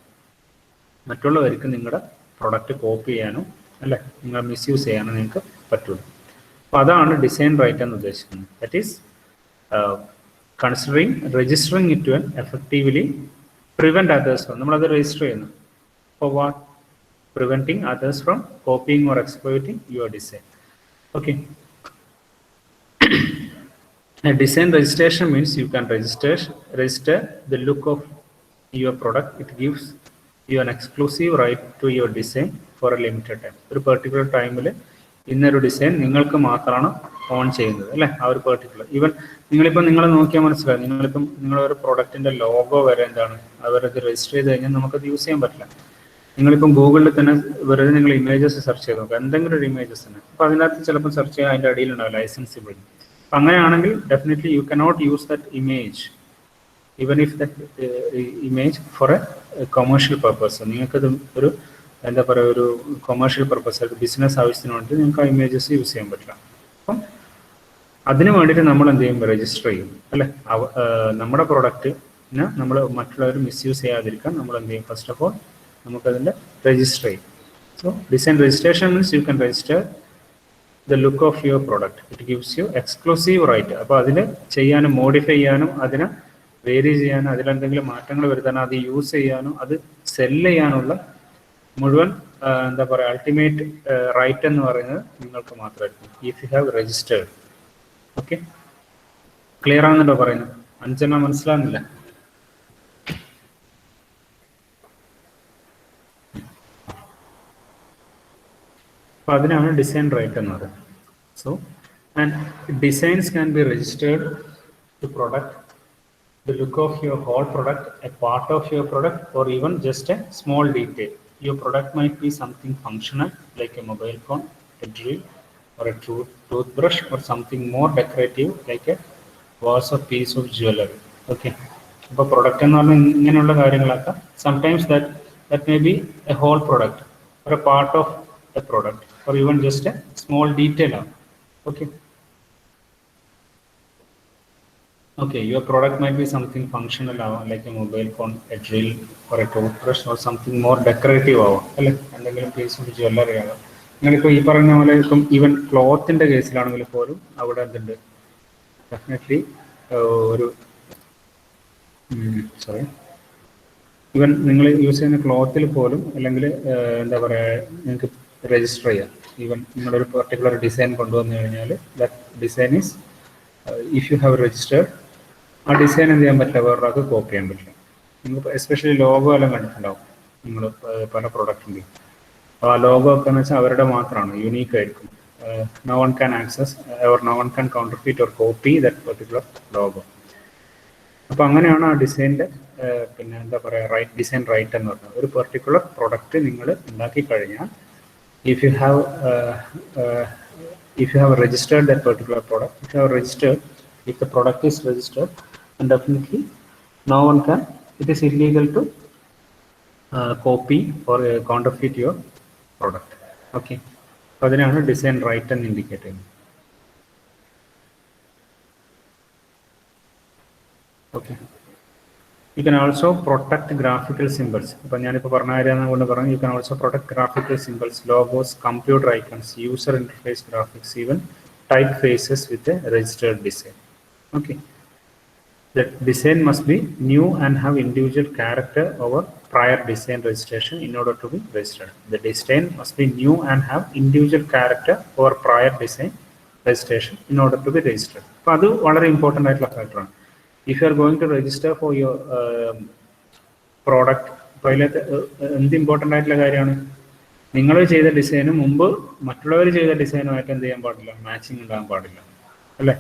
മറ്റുള്ളവർക്ക് നിങ്ങളുടെ പ്രൊഡക്റ്റ് കോപ്പി ചെയ്യാനോ അല്ലേ നിങ്ങൾ മിസ്യൂസ് ചെയ്യാനോ നിങ്ങൾക്ക് പറ്റുള്ളൂ. അപ്പോൾ അതാണ് ഡിസൈൻ റൈറ്റ് എന്ന് ഉദ്ദേശിക്കുന്നത്. That is considering registering it to effectively prevent others from, നമ്മളത് രജിസ്റ്റർ ചെയ്യുന്നു for what, preventing others from copying or exploiting your design. Okay, design registration means you can register the look of your product. It gives you an exclusive right to your design for a limited time. ഒരു particular ടൈമിൽ ഇന്നൊരു design നിങ്ങൾക്ക് മാത്രമാണ് on ചെയ്യുന്നത്, അല്ലേ? ആ ഒരു particular, even നിങ്ങളിപ്പോൾ നിങ്ങൾ നോക്കിയാൽ മനസ്സിലായി, നിങ്ങളിപ്പം നിങ്ങളൊരു പ്രൊഡക്റ്റിൻ്റെ ലോഗോ വരെ എന്താണ് അവരത് രജിസ്റ്റർ ചെയ്ത് കഴിഞ്ഞാൽ നമുക്കത് യൂസ് ചെയ്യാൻ പറ്റില്ല. നിങ്ങളിപ്പം ഗൂഗിളിൽ തന്നെ വെറുതെ നിങ്ങൾ ഇമേജസ് സെർച്ച് ചെയ്ത് നോക്കുക, എന്തെങ്കിലും ഒരു ഇമേജസ് തന്നെ, അപ്പോൾ അതിനകത്ത് ചിലപ്പോൾ സെർച്ച് ചെയ്യാൻ അതിൻ്റെ അടിയിലുണ്ടാവും ലൈസൻസിബിൾ. അങ്ങനെയാണെങ്കിൽ definitely you cannot use that image even if that image for a commercial purpose. നിങ്ങൾക്കത് ഒരു എന്താ പറയുക, ഒരു കൊമേഴ്ഷ്യൽ പർപ്പസ് ആയിട്ട് ബിസിനസ് ആവശ്യത്തിന് വേണ്ടി നിങ്ങൾക്ക് ആ ഇമേജസ് യൂസ് ചെയ്യാൻ പറ്റില്ല. അപ്പം അതിന് വേണ്ടിയിട്ട് നമ്മൾ എന്ത് ചെയ്യും, രജിസ്റ്റർ ചെയ്യും, അല്ലേ? നമ്മുടെ പ്രൊഡക്റ്റിന് നമ്മൾ മറ്റുള്ളവർ മിസ്യൂസ് ചെയ്യാതിരിക്കാൻ നമ്മൾ എന്ത് ചെയ്യും, ഫസ്റ്റ് ഓഫ് ഓൾ നമുക്കതിൻ്റെ രജിസ്റ്റർ ചെയ്യും. So design registration means you can register the look of your product. It gives you exclusive right. അപ്പോൾ അതിന് ചെയ്യാനും മോഡിഫൈ ചെയ്യാനും അതിനെ വേരി ചെയ്യാനും അതിലെന്തെങ്കിലും മാറ്റങ്ങൾ വരുത്താനും അത് യൂസ് ചെയ്യാനും അത് സെല്ല് ചെയ്യാനുള്ള മുഴുവൻ എന്താ പറയുക അൾട്ടിമേറ്റ് റൈറ്റ് എന്ന് പറയുന്നത് നിങ്ങൾക്ക് മാത്രമായിരിക്കും if you have registered. Okay, clear ആവുന്നുണ്ടോ പറയുന്നത്? അഞ്ചെണ്ണം മനസ്സിലാകുന്നില്ല? അപ്പോൾ അതിനാണ് ഡിസൈൻ റൈറ്റ് എന്ന് പറയുന്നത്. So and designs can be registered to product, the look of your whole product, a part of your product, or even just a small detail. your product might be something functional like a mobile phone, a drill, or a toothbrush, or something more decorative like a vase or piece of jewelry. Okay. അപ്പോൾ product എന്ന് പറഞ്ഞാൽ ഇങ്ങനെയുള്ള കാര്യങ്ങളൊക്കെ sometimes that may be a whole product or a part of a product or even just a small detail ആണ്. Okay. Okay, your product might be something functional like a mobile phone, a drill, or a toothbrush, or something more decorative ആവാം അല്ലെ, എന്തെങ്കിലും piece of jewellery ആകാം. നിങ്ങളിപ്പോൾ ഈ പറഞ്ഞ പോലെ ഇപ്പം ഈവൻ ക്ലോത്തിൻ്റെ കേസിലാണെങ്കിൽ പോലും അവിടെ എന്തുണ്ട്, ഡെഫിനറ്റ്ലി ഒരു സോറി ഈവൻ നിങ്ങൾ യൂസ് ചെയ്യുന്ന ക്ലോത്തിൽ പോലും അല്ലെങ്കിൽ എന്താ പറയുക നിങ്ങൾക്ക് രജിസ്റ്റർ ചെയ്യാം. ഈവൻ നിങ്ങളൊരു പെർട്ടിക്കുലർ ഡിസൈൻ കൊണ്ടുവന്നു കഴിഞ്ഞാൽ that design is if you have registered, ആ ഡിസൈൻ എന്ത് ചെയ്യാൻ പറ്റില്ല, വേറൊരാൾക്ക് കോപ്പി ചെയ്യാൻ പറ്റില്ല. നിങ്ങൾ എസ്പെഷ്യലി ലോഗോ എല്ലാം കണ്ടിട്ടുണ്ടാവും നിങ്ങൾ പല പ്രൊഡക്റ്റിൻ്റെയും. അപ്പോൾ ആ ലോഗോ ഒക്കെ എന്ന് വെച്ചാൽ അവരുടെ മാത്രമാണ്, യുണീക്ക് ആയിരിക്കും. No one can access or no one can counterfeit or copy that particular logo. അപ്പോൾ അങ്ങനെയാണ് ആ ഡിസൈൻ്റെ പിന്നെ എന്താ പറയുക ഡിസൈൻ റൈറ്റ് എന്ന് പറഞ്ഞത്. ഒരു പെർട്ടിക്കുലർ പ്രൊഡക്റ്റ് നിങ്ങൾ ഉണ്ടാക്കി കഴിഞ്ഞാൽ if you have registered that particular product, if the product is registered, then definitely no one can, it is illegal to copy or counterfeit your product. Okay, so അതിനാണ് design right എന്ന് indicate ചെയ്യുന്നത്. Okay, you can also protect graphical symbols. അപ്പോൾ ഞാനിപ്പോൾ പറഞ്ഞ കാര്യം കൊണ്ട് പറഞ്ഞു, you can also protect graphical symbols, logos, computer icons, user interface graphics, even typefaces with a registered design. Okay, the design must be new and have individual character over prior design registration in order to be registered. The design must be new and have individual character over prior design registration in order to be registered. അപ്പോൾ അത് വളരെ important ആയിട്ടുള്ള ഫാക്ടറാണ്. If you are going to register for your product, അപ്പോൾ അതിലത്തെ എന്ത് important ആയിട്ടുള്ള കാര്യമാണ്, നിങ്ങൾ ചെയ്ത ഡിസൈന് മുമ്പ് മറ്റുള്ളവർ ചെയ്ത ഡിസൈനുമായിട്ട് എന്ത് ചെയ്യാൻ പാടില്ല, മാച്ചിങ് ഉണ്ടാകാൻ പാടില്ല അല്ലേ.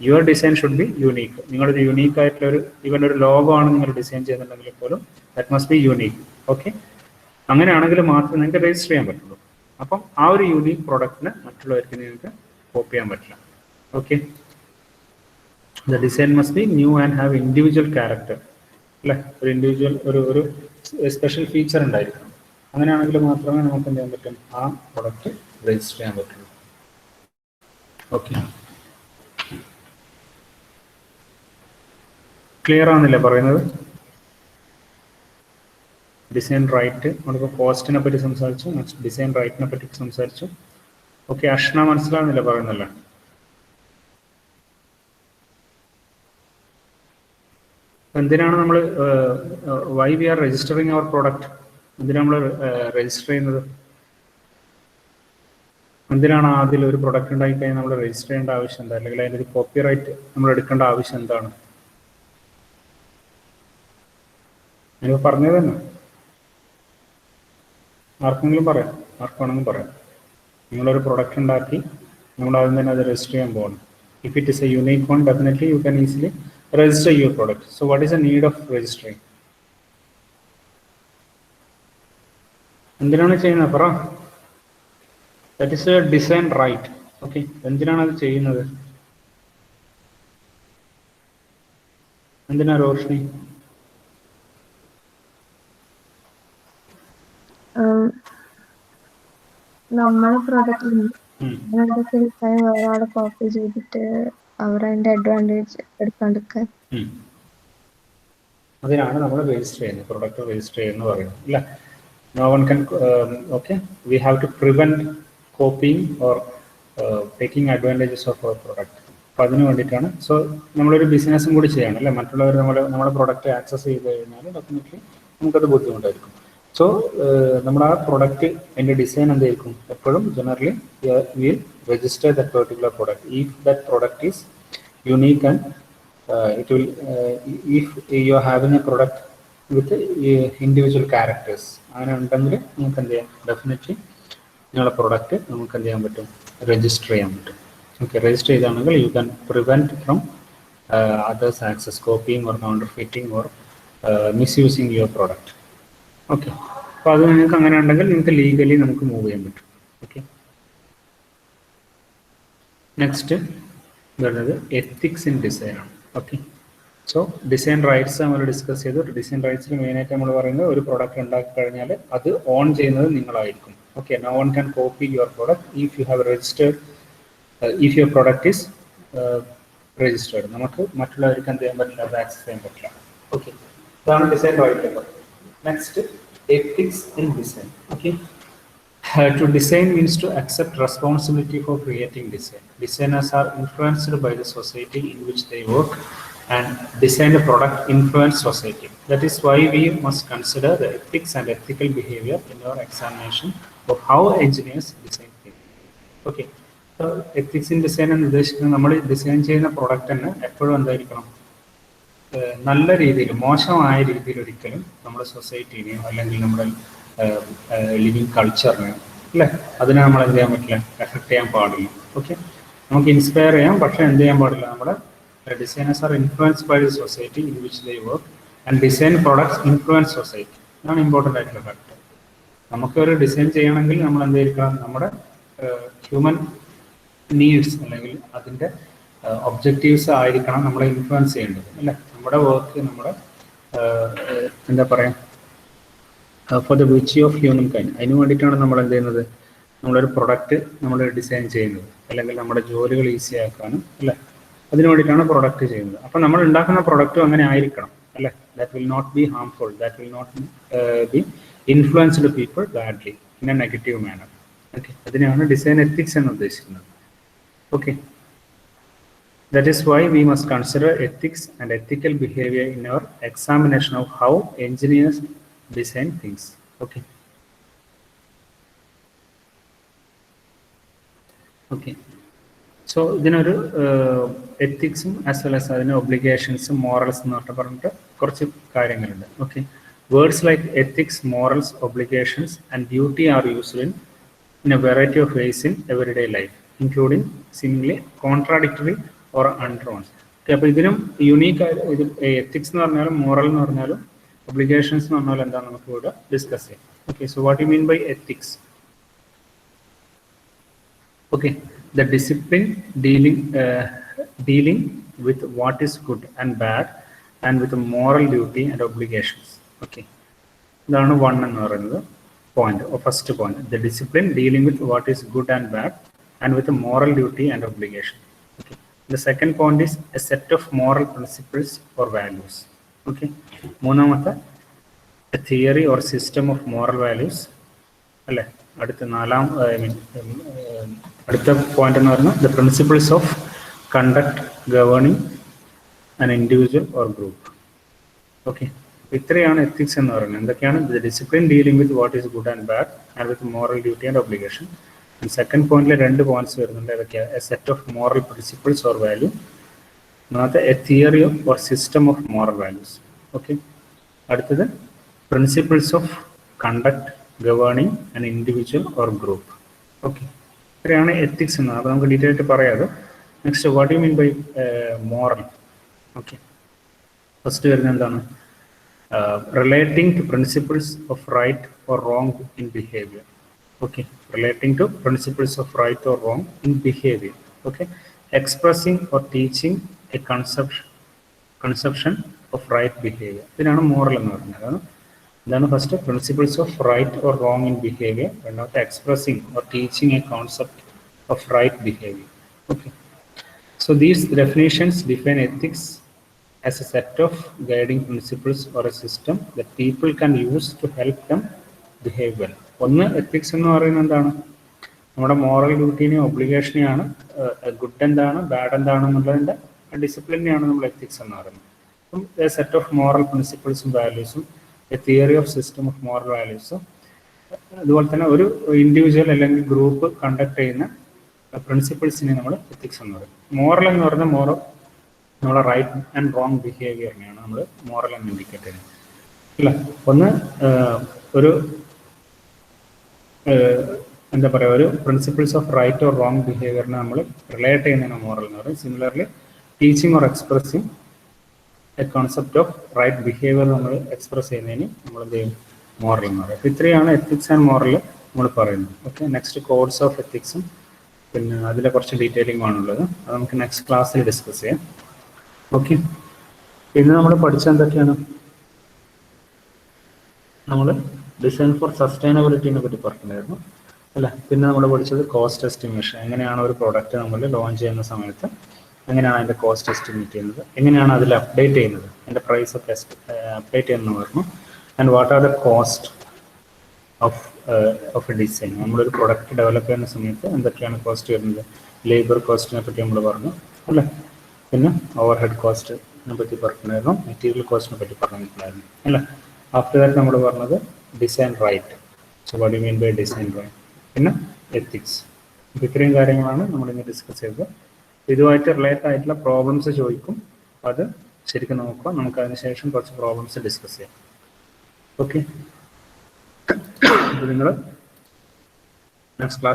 Your design should be unique. നിങ്ങളൊരു യുണീക്ക് ആയിട്ടുള്ളൊരു ഈവൻ ഒരു ലോഗോ ആണ് നിങ്ങൾ ഡിസൈൻ ചെയ്യുന്നുണ്ടെങ്കിൽ പോലും that must be unique. Okay, അങ്ങനെയാണെങ്കിൽ മാത്രമേ നിങ്ങൾക്ക് രജിസ്റ്റർ ചെയ്യാൻ പറ്റുള്ളൂ. അപ്പം ആ ഒരു യുണീക്ക് പ്രോഡക്റ്റിന് മറ്റുള്ളവർക്ക് നിങ്ങൾക്ക് കോപ്പി ചെയ്യാൻ പറ്റില്ല. Okay, the design must be new and have individual character അല്ലേ, ഒരു ഇൻഡിവിജ്വൽ ഒരു സ്പെഷ്യൽ ഫീച്ചർ ഉണ്ടായിരിക്കും. അങ്ങനെയാണെങ്കിൽ മാത്രമേ നമുക്ക് എന്ത് ചെയ്യാൻ പറ്റും, ആ പ്രൊഡക്റ്റ് രജിസ്റ്റർ ചെയ്യാൻ പറ്റുള്ളൂ. ഓക്കെ, ക്ലിയർ ആവുന്നില്ല പറയുന്നത്? ഡിസൈൻ റൈറ്റ്, നമ്മളിപ്പോൾ കോസ്റ്റിനെ പറ്റി സംസാരിച്ചു, നെക്സ്റ്റ് ഡിസൈൻ റൈറ്റിനെ പറ്റി സംസാരിച്ചു. ഓക്കെ, അഷ്ന മനസ്സിലാവുന്നില്ല പറയുന്നല്ലേ? എന്തിനാണ് നമ്മൾ വൈ വി ആർ രജിസ്റ്ററിങ് അവർ പ്രോഡക്റ്റ്, എന്തിനാണ് നമ്മൾ രജിസ്റ്റർ ചെയ്യുന്നത്? എന്തിനാണ് ആദ്യം ഒരു പ്രൊഡക്റ്റ് ഉണ്ടായി കഴിഞ്ഞാൽ നമ്മൾ രജിസ്റ്റർ ചെയ്യേണ്ട ആവശ്യം എന്താ, അല്ലെങ്കിൽ അതിൻ്റെ ഒരു കോപ്പി റൈറ്റ് നമ്മൾ എടുക്കേണ്ട ആവശ്യം എന്താണ്? ഞാനിപ്പോൾ പറഞ്ഞത് തന്നെ, ആർക്കെങ്കിലും പറയാം, ആർക്കാണെങ്കിലും പറയാം. നിങ്ങളൊരു പ്രൊഡക്റ്റ് ഉണ്ടാക്കി നമ്മൾ ആദ്യം തന്നെ അത് രജിസ്റ്റർ ചെയ്യാൻ പോകണം. If it is A unique one, definitely you can easily register your product. So what is the need of registering? എന്തിനാണ് ചെയ്യുന്നത് പറ? That is a design right. Okay, എന്തിനാണ് അത് ചെയ്യുന്നത്? എന്തിനാ റോഷ്നി? നമ്മളെ പ്രൊഡക്റ്റ് ഒരാളെ കോപ്പി ചെയ്തിട്ട് അവരതിന്റെ അഡ്വാൻറ്റേജ് എടുക്കാണ്ടിരിക്കാൻ, അതിനാണ് നമ്മൾ രജിസ്റ്റർ ചെയ്യുന്നത്, പ്രൊഡക്റ്റ് രജിസ്റ്റർ ചെയ്യുന്ന പറയുന്നത് അല്ല. No one can, okay, we have to prevent copying or taking advantages of our product. അപ്പം അതിന് വേണ്ടിയിട്ടാണ്. സോ നമ്മളൊരു ബിസിനസ്സും കൂടി ചെയ്യണം അല്ലേ. മറ്റുള്ളവർ നമ്മുടെ പ്രൊഡക്റ്റ് ആക്സസ് ചെയ്ത് കഴിഞ്ഞാൽ ഡെഫിനറ്റ്ലി നമുക്കത് ബുദ്ധിമുട്ടായിരിക്കും. സോ നമ്മൾ ആ പ്രൊഡക്റ്റ് അതിൻ്റെ ഡിസൈൻ എന്തായിരിക്കും എപ്പോഴും generally will register that particular product if that product is unique and it will if you are having a product with individual characters, അങ്ങനെ ഉണ്ടെങ്കിൽ നമുക്ക് എന്ത് ചെയ്യാം, ഡെഫിനറ്റ്ലി നിങ്ങളുടെ പ്രൊഡക്റ്റ് നമുക്ക് എന്ത് ചെയ്യാൻ പറ്റും, രജിസ്റ്റർ ചെയ്യാൻ പറ്റും. ഓക്കെ, രജിസ്റ്റർ ചെയ്താണെങ്കിൽ you can prevent from others access, copying or counterfeiting or misusing your product. Okay, അപ്പോൾ അത് നിങ്ങൾക്ക് അങ്ങനെ ഉണ്ടെങ്കിൽ നിങ്ങൾക്ക് ലീഗലി നമുക്ക് മൂവ് ചെയ്യാൻ പറ്റും. ഓക്കെ, നെക്സ്റ്റ് വരുന്നത് എത്തിക്സ് ഇൻ ഡിസൈൻ ആണ്. ഓക്കെ, സോ ഡിസൈൻ റൈറ്റ്സ് നമ്മൾ ഡിസ്കസ് ചെയ്തു. ഡിസൈൻ റൈറ്റ്സിൽ മെയിനായിട്ട് നമ്മൾ പറയുന്നത് ഒരു പ്രോഡക്റ്റ് ഉണ്ടാക്കി കഴിഞ്ഞാൽ അത് ഓൺ ചെയ്യുന്നത് നിങ്ങളായിരിക്കും. Okay, no one can copy your product if you have registered, if your product is registered. നമുക്ക് മറ്റുള്ളവർക്ക് എന്ത് ചെയ്യാൻ പറ്റില്ല, അത് ആക്സസ് ചെയ്യാൻ പറ്റില്ല. ഓക്കെ, അതാണ് design right. Next ethics in design. Okay, to design means to accept responsibility for creating design. Designers are influenced by the society in which they work, and design a product influence society. That is why we must consider the ethics and ethical behavior in our examination of how engineers design things. Okay, so ethics in design എന്ന് ഉദ്ദേശിക്കുന്നത് നമ്മൾ design ചെയ്യുന്ന product തന്നെ എപ്പോഴും എന്തായിരിക്കണം, നല്ല രീതിയിൽ, മോശമായ രീതിയിൽ ഒരിക്കലും നമ്മുടെ സൊസൈറ്റീനെയോ അല്ലെങ്കിൽ നമ്മുടെ ലിവിങ് കൾച്ചറിനെയോ അല്ലേ, അതിനെ നമ്മൾ എന്ത് ചെയ്യാൻ പറ്റില്ല, എഫക്ട് ചെയ്യാൻ പാടില്ല. ഓക്കെ, നമുക്ക് ഇൻസ്പയർ ചെയ്യാം, പക്ഷെ എന്ത് ചെയ്യാൻ പാടില്ല, നമ്മുടെ designers are influenced by the society in which they work and design products influence society. ഇതാണ് ഇമ്പോർട്ടൻ്റ് ആയിട്ടുള്ള ഫാക്ടർ. നമുക്ക് ഒരു ഡിസൈൻ ചെയ്യണമെങ്കിൽ നമ്മൾ എന്തായിരിക്കണം, നമ്മുടെ ഹ്യൂമൻ നീഡ്സ് അല്ലെങ്കിൽ അതിൻ്റെ ഒബ്ജക്റ്റീവ്സ് ആയിരിക്കണം നമ്മളെ ഇൻഫ്ലുവൻസ് ചെയ്യേണ്ടത് അല്ലേ. നമ്മുടെ വർക്ക്, നമ്മുടെ എന്താ പറയുക, for the which of human kind, അതിന് വേണ്ടിയിട്ടാണ് നമ്മൾ എന്ത് ചെയ്യുന്നത്, നമ്മളൊരു പ്രൊഡക്റ്റ് നമ്മൾ ഡിസൈൻ ചെയ്യുന്നത്, അല്ലെങ്കിൽ നമ്മുടെ ജോലികൾ ഈസി ആക്കാനും അല്ലേ, അതിന് വേണ്ടിയിട്ടാണ് പ്രൊഡക്റ്റ് ചെയ്യുന്നത്. അപ്പം നമ്മൾ ഉണ്ടാക്കുന്ന പ്രൊഡക്റ്റും അങ്ങനെ ആയിരിക്കണം അല്ലേ. That will not be harmful, that will not be influenced people badly in a negative manner. Okay, അതിനെയാണ് ഡിസൈൻ എത്തിക്സ് എന്ന് ഉദ്ദേശിക്കുന്നത്. Okay, that is why we must consider ethics and ethical behavior in our examination of how engineers design things. Okay, okay, so ഇതിനൊരു എത്തിക്സും as well as അതിന് ഒബ്ലിഗേഷൻസും morals എന്ന് പറഞ്ഞിട്ട് കുറച്ച് കാര്യങ്ങളുണ്ട്. Okay, words like ethics, morals, obligations and duty are used in a variety of ways in everyday life, including seemingly contradictory or undrawn. അപ്പോൾ ഇതിനും unique ഇത് ethics എന്ന് പറഞ്ഞാലും മോറൽ എന്ന് പറഞ്ഞാലും ഒബ്ലിഗേഷൻസ് എന്ന് പറഞ്ഞാലും എന്താണ് നമുക്ക് ഇവിടെ ഡിസ്കസ് ചെയ്യാം. Okay, so what you mean by ethics? Okay, the discipline dealing with what is good and bad and with moral duty and obligations. Okay, ഇതാണ് വൺ എന്ന് പറയുന്നത് point, or first point, the discipline dealing with what is good and bad and with a moral duty and obligation. Okay, the second point is a set of moral principles or values. Okay, മൂന്നാമത്തെ a theory or system of moral values അല്ലേ. അടുത്ത അടുത്ത point എന്ന് പറഞ്ഞാൽ the principles of conduct governing an individual or group. Okay, ഇത്രയാണ് ethics എന്ന് പറയുന്നത്. എന്തൊക്കെയാണ്? The discipline dealing with what is good and bad and with moral duty and obligation. And second പോയിന്റിൽ രണ്ട് പോയിന്റ്സ് വരുന്നുണ്ട്. ഏതൊക്കെയാണ്? A set of moral principles or value. ഒന്നാമത്തെ a theory or system of moral values. Okay, അടുത്തത് principles of conduct governing an individual or group. Okay, ഇത്രയാണ് ethics എന്ന്. അപ്പോൾ നമുക്ക് ഡീറ്റെയിൽ ആയിട്ട് പറയാതെ. Next, what you mean by moral? Okay, first വരുന്നത് എന്താണ്? Relating to principles of right or wrong in behavior. Okay, relating to principles of right or wrong in behavior. Okay, expressing or teaching a conception of right behavior. ഇതിനാണ് moral എന്ന് പറയുന്നത്. ഇതാണ് first, principles of right or wrong in behaviour. രണ്ടാമത്തെ, expressing or teaching a concept of right behaviour. Okay, so these definitions define ethics as a set of guiding principles or a system that people can use to help them behave well. ഒന്ന്, ethics എന്ന് പറയുന്നത് എന്താണ്? നമ്മുടെ moral ഡ്യൂട്ടീനെയും ഒബ്ലിഗേഷനെയാണ്, good എന്താണ് bad എന്താണെന്നുള്ളതിൻ്റെ ഡിസിപ്ലിനെയാണ് നമ്മൾ എത്തിക്സ് എന്ന് പറയുന്നത്. അപ്പം എ സെറ്റ് ഓഫ് മോറൽ പ്രിൻസിപ്പിൾസും വാല്യൂസും, a theory of system of moral വാല്യൂസും, അതുപോലെ തന്നെ ഒരു ഇൻഡിവിജ്വൽ അല്ലെങ്കിൽ ഗ്രൂപ്പ് കണ്ടക്ട് ചെയ്യുന്ന പ്രിൻസിപ്പിൾസിനെ നമ്മൾ എത്തിക്സ് എന്ന് പറയും. മോറൽ എന്ന് പറയുന്നത് നമ്മുടെ റൈറ്റ് ആൻഡ് റോങ് ബിഹേവിയറിനെയാണ് നമ്മൾ മോറൽ എന്ന് ഇൻഡിക്കേറ്റ് ചെയ്യുന്നത് അല്ല. ഒന്ന്, ഒരു എന്താ പറയുക, ഒരു principles of right or wrong ബിഹേവിയറിനെ നമ്മൾ റിലേറ്റ് ചെയ്യുന്നതിന് മോറൽ എന്ന് പറയും. Similarly, teaching or expressing a concept of right behaviour നമ്മൾ എക്സ്പ്രസ് ചെയ്യുന്നതിന് നമ്മൾ എന്ത് ചെയ്യും? മോറൽ എന്ന് പറയുന്നത്. അപ്പോൾ ഇത്രയാണ് എത്തിക്സ് ആൻഡ് മോറൽ നമ്മൾ പറയുന്നത്. ഓക്കെ, നെക്സ്റ്റ് കോഡ്സ് ഓഫ് എത്തിക്സും പിന്നെ അതിലെ കുറച്ച് ഡീറ്റെയിലിംഗ് ആണുള്ളത്. അത് നമുക്ക് നെക്സ്റ്റ് ക്ലാസ്സിൽ ഡിസ്കസ് ചെയ്യാം. ഓക്കെ, ഇന്ന് നമ്മൾ പഠിച്ച എന്തൊക്കെയാണ്? നമ്മൾ ഡിസൈൻ ഫോർ സസ്റ്റൈനബിലിറ്റിനെ പറ്റി പറഞ്ഞിട്ടുണ്ടായിരുന്നു അല്ല. പിന്നെ നമ്മൾ പഠിച്ചത് കോസ്റ്റ് എസ്റ്റിമേഷൻ, എങ്ങനെയാണ് ഒരു പ്രോഡക്റ്റ് നമ്മൾ ലോഞ്ച് ചെയ്യുന്ന സമയത്ത് എങ്ങനെയാണ് അതിൻ്റെ കോസ്റ്റ് എസ്റ്റിമേറ്റ് ചെയ്യുന്നത്, എങ്ങനെയാണ് അതിൽ അപ്ഡേറ്റ് ചെയ്യുന്നത്, അതിൻ്റെ പ്രൈസ് ഒക്കെ അപ്ഡേറ്റ് ചെയ്യുന്നത് പറഞ്ഞു. And what are the cost of A design. നമ്മളൊരു പ്രൊഡക്റ്റ് ഡെവലപ്പ് ചെയ്യുന്ന സമയത്ത് എന്തൊക്കെയാണ് കോസ്റ്റ് വരുന്നത്? ലേബർ കോസ്റ്റിനെ പറ്റി നമ്മൾ പറഞ്ഞു അല്ലേ. പിന്നെ ഓവർ ഹെഡ് കോസ്റ്റിനെ പറ്റി പറഞ്ഞിട്ടുണ്ടായിരുന്നു, മെറ്റീരിയൽ കോസ്റ്റിനെ പറ്റി പറഞ്ഞിട്ടുണ്ടായിരുന്നു അല്ലേ. ആഫ്റ്റർ ദാറ്റ് നമ്മൾ പറഞ്ഞത് design right. So what you mean by design right. പിന്നെ എത്തിക്സ്. അപ്പോൾ ഇത്രയും കാര്യങ്ങളാണ് നമ്മളിന്ന് ഡിസ്കസ് ചെയ്തത്. ഇതുമായിട്ട് റിലേറ്റഡ് ആയിട്ടുള്ള പ്രോബ്ലംസ് ചോദിക്കും, അത് ശരിക്കും നോക്കുക. നമുക്ക് അതിന് ശേഷം കുറച്ച് പ്രോബ്ലംസ് ഡിസ്കസ് ചെയ്യാം. ഓക്കെ, അപ്പോൾ നിങ്ങൾ നെക്സ്റ്റ് ക്ലാസ്